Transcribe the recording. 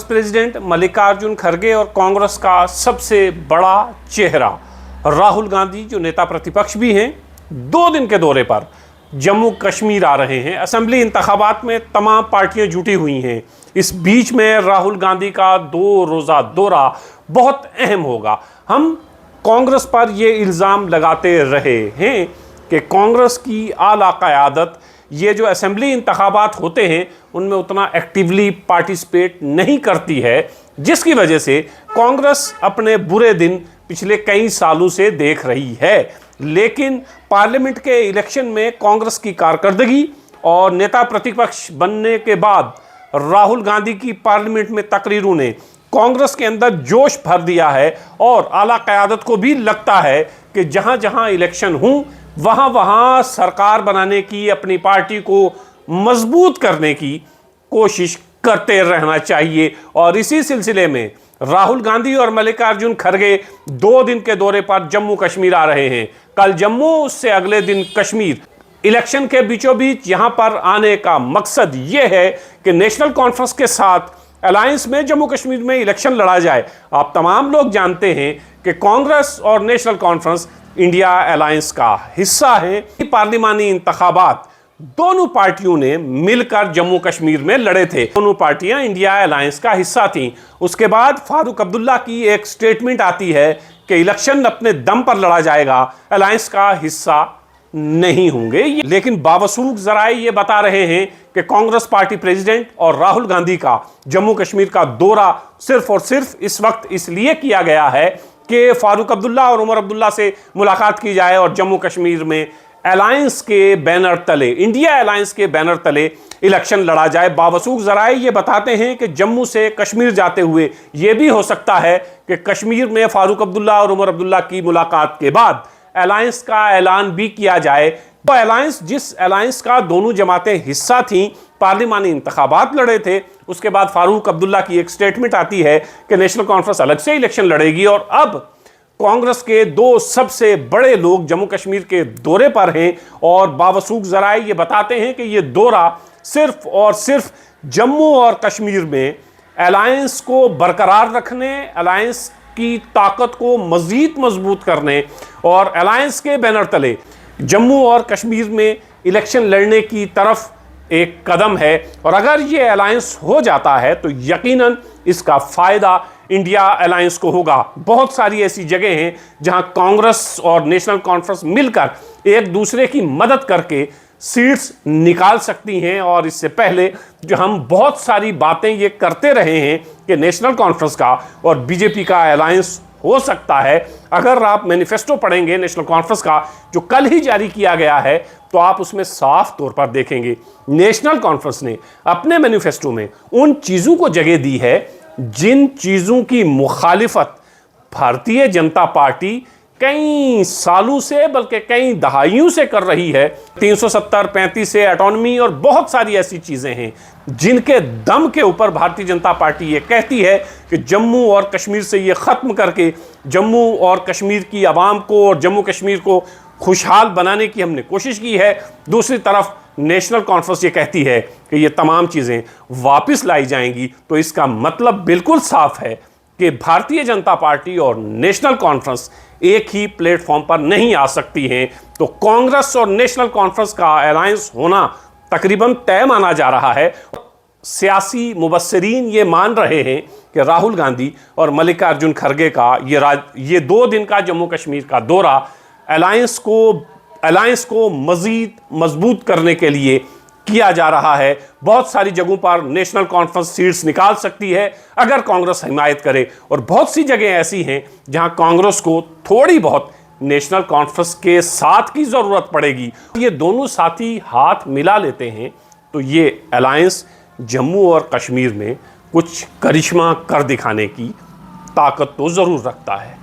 President Mallikarjun खड़गे और कांग्रेस का सबसे बड़ा चेहरा राहुल गांधी, जो नेता प्रतिपक्ष भी हैं, 2 दिन के दौरे पर जम्मू कश्मीर आ रहे हैं। असेंबली इंतखाबात में तमाम पार्टियां जुटी हुई हैं। इस बीच में राहुल गांधी का 2 रोज़ा दौरा बहुत अहम होगा। हम कांग्रेस पर यह इल्ज़ाम लगाते रहे हैं कि कांग्रेस की आला क़यादत ये जो असेंबली इंतखाबात होते हैं उनमें उतना एक्टिवली पार्टिसिपेट नहीं करती है, जिसकी वजह से कांग्रेस अपने बुरे दिन पिछले कई सालों से देख रही है। लेकिन पार्लियामेंट के इलेक्शन में कांग्रेस की कारकर्दगी और नेता प्रतिपक्ष बनने के बाद राहुल गांधी की पार्लियामेंट में तकरीरों ने कांग्रेस के अंदर जोश भर दिया है और आला क़यादत को भी लगता है कि जहां जहां इलेक्शन हों वहां वहां सरकार बनाने की, अपनी पार्टी को मजबूत करने की कोशिश करते रहना चाहिए। और इसी सिलसिले में राहुल गांधी और मल्लिकार्जुन खड़गे 2 दिन के दौरे पर जम्मू कश्मीर आ रहे हैं। कल जम्मू, उससे अगले दिन कश्मीर। इलेक्शन के बीचों बीच यहां पर आने का मकसद यह है कि नेशनल कॉन्फ्रेंस के साथ अलायंस में जम्मू कश्मीर में इलेक्शन लड़ा जाए। आप तमाम लोग जानते हैं कि कांग्रेस और नेशनल कॉन्फ्रेंस इंडिया अलायंस का हिस्सा है। पार्लिमानी इंतखाबात दोनों पार्टियों ने मिलकर जम्मू कश्मीर में लड़े थे। दोनों पार्टियां इंडिया अलायंस का हिस्सा थीं। उसके बाद फारूक अब्दुल्ला की एक स्टेटमेंट आती है कि इलेक्शन अपने दम पर लड़ा जाएगा, अलायंस का हिस्सा नहीं होंगे। लेकिन बावसूख जराए ये बता रहे हैं कि कांग्रेस पार्टी प्रेसिडेंट और राहुल गांधी का जम्मू कश्मीर का दौरा सिर्फ और सिर्फ इस वक्त इसलिए किया गया है कि फारूक अब्दुल्ला और उमर अब्दुल्ला से मुलाकात की जाए और जम्मू कश्मीर में अलायंस के बैनर तले, इंडिया अलायंस के बैनर तले इलेक्शन लड़ा जाए। बावसूख जराए ये बताते हैं कि जम्मू से कश्मीर जाते हुए ये भी हो सकता है कि कश्मीर में फारूक अब्दुल्ला और उमर अब्दुल्ला की मुलाकात के बाद अलायंस का ऐलान भी किया जाए। तो अलायंस, जिस अलायंस का दोनों जमातें हिस्सा थीं, पार्लिमानी इंतखाबात लड़े थे, उसके बाद फारूक अब्दुल्ला की एक स्टेटमेंट आती है कि नेशनल कॉन्फ्रेंस अलग से इलेक्शन लड़ेगी। और अब कांग्रेस के 2 सबसे बड़े लोग जम्मू कश्मीर के दौरे पर हैं और बावसूख जराए ये बताते हैं कि ये दौरा सिर्फ और सिर्फ जम्मू और कश्मीर में अलायंस को बरकरार रखने, अलायंस की ताकत को मजीद मजबूत करने और अलायंस के बैनर तले जम्मू और कश्मीर में इलेक्शन लड़ने की तरफ एक कदम है। और अगर ये अलायंस हो जाता है तो यकीनन इसका फ़ायदा इंडिया अलायंस को होगा। बहुत सारी ऐसी जगह हैं जहां कांग्रेस और नेशनल कॉन्फ्रेंस मिलकर एक दूसरे की मदद करके सीट्स निकाल सकती हैं। और इससे पहले जो हम बहुत सारी बातें ये करते रहे हैं कि नेशनल कॉन्फ्रेंस का और बीजेपी का अलायंस हो सकता है। अगर आप मैनिफेस्टो पढ़ेंगे नेशनल कॉन्फ्रेंस का, जो कल ही जारी किया गया है, तो आप उसमें साफ तौर पर देखेंगे नेशनल कॉन्फ्रेंस ने अपने मैनिफेस्टो में उन चीज़ों को जगह दी है जिन चीज़ों की मुखालिफत भारतीय जनता पार्टी कई सालों से, बल्कि कई दहाइयों से कर रही है। 370, 35 से ऑटोनॉमी और बहुत सारी ऐसी चीज़ें हैं जिनके दम के ऊपर भारतीय जनता पार्टी ये कहती है कि जम्मू और कश्मीर से ये ख़त्म करके जम्मू और कश्मीर की आवाम को और जम्मू कश्मीर को खुशहाल बनाने की हमने कोशिश की है। दूसरी तरफ नेशनल कॉन्फ्रेंस ये कहती है कि ये तमाम चीज़ें वापस लाई जाएंगी। तो इसका मतलब बिल्कुल साफ है कि भारतीय जनता पार्टी और नेशनल कॉन्फ्रेंस एक ही प्लेटफॉर्म पर नहीं आ सकती हैं। तो कांग्रेस और नेशनल कॉन्फ्रेंस का अलायंस होना तकरीबन तय माना जा रहा है। सियासी मुबस्सिरीन ये मान रहे हैं कि राहुल गांधी और मल्लिकार्जुन खड़गे का ये 2 दिन का जम्मू कश्मीर का दौरा अलायंस को मजीद मजबूत करने के लिए किया जा रहा है। बहुत सारी जगहों पर नेशनल कॉन्फ्रेंस सीट्स निकाल सकती है अगर कांग्रेस हिमायत करे, और बहुत सी जगह ऐसी हैं जहां कांग्रेस को थोड़ी बहुत नेशनल कॉन्फ्रेंस के साथ की ज़रूरत पड़ेगी। ये दोनों साथी हाथ मिला लेते हैं तो ये अलायंस जम्मू और कश्मीर में कुछ करिश्मा कर दिखाने की ताकत तो ज़रूर रखता है।